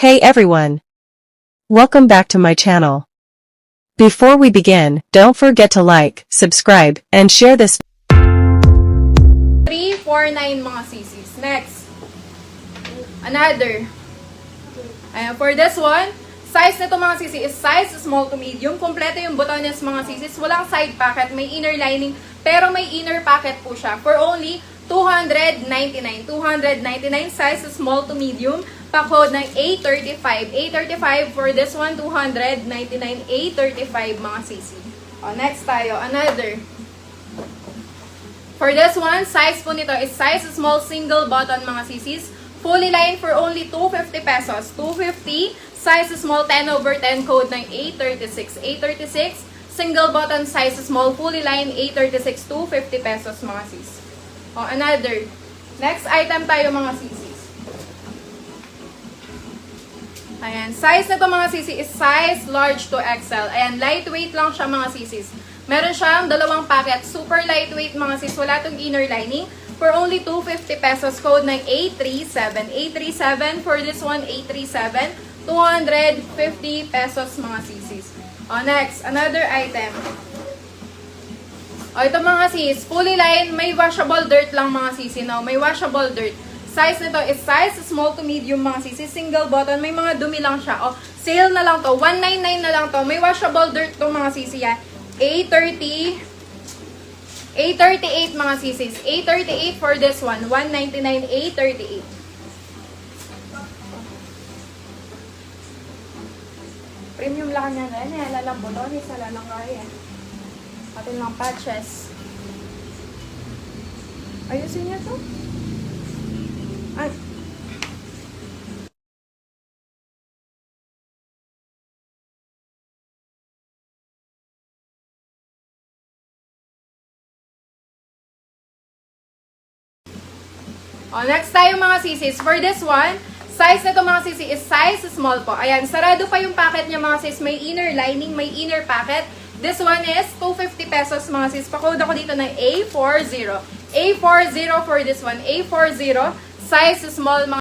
Hey everyone! Welcome back to my channel. Before we begin, don't forget to like, subscribe, and share this. 349 mga sisis. Next. Another. Ayan, for this one, size nito mga sisi is size small to medium. Kompleto yung butones mga sisis. Walang side pocket, may inner lining, pero may inner pocket po siya. For only 299. 299 size small to medium. Pa-code ng A35. A35 for this one, 299. A35 mga sisi. O, next tayo. Another. For this one, size po nito is size small single button mga sisis. Fully lined for only 250 pesos. 250. Size small 10/10 code ng A36. A36. Single button size small fully lined A36. 250 pesos mga sis. O, another. Next item tayo mga sisis. Ayan. Size nito mga sisi is size large to XL. Ayan. Lightweight lang siya mga sisis. Meron siyang dalawang packet. Super lightweight mga sis. Wala itong inner lining. For only 250 pesos. Code ng A37. A37 for this one. A37. 250 pesos mga sisis. O, next. Another item. O, ito mga sis. Fully lined. May washable dirt lang mga sisi. No? May washable dirt. Size nito is size small to medium mga sisi. Single button. May mga dumi lang siya. O, sale na lang to. 199 na lang to. May washable dirt to mga sisi yan. A38 mga sisis. A38 for this one. 199 A38. Premium lang yan. Ayan, lalambot. Isa lang kaya. Atin lang patches. Ayusin niya to. Ay. O, next tayo mga sisis. For this one, size nito mga sisi is size small po. Ayan, sarado pa yung packet niya mga sis. May inner lining, may inner packet. This one is 250 pesos mga sis. Pa-code ako dito ng A40. A40 for this one. A40. Size small mga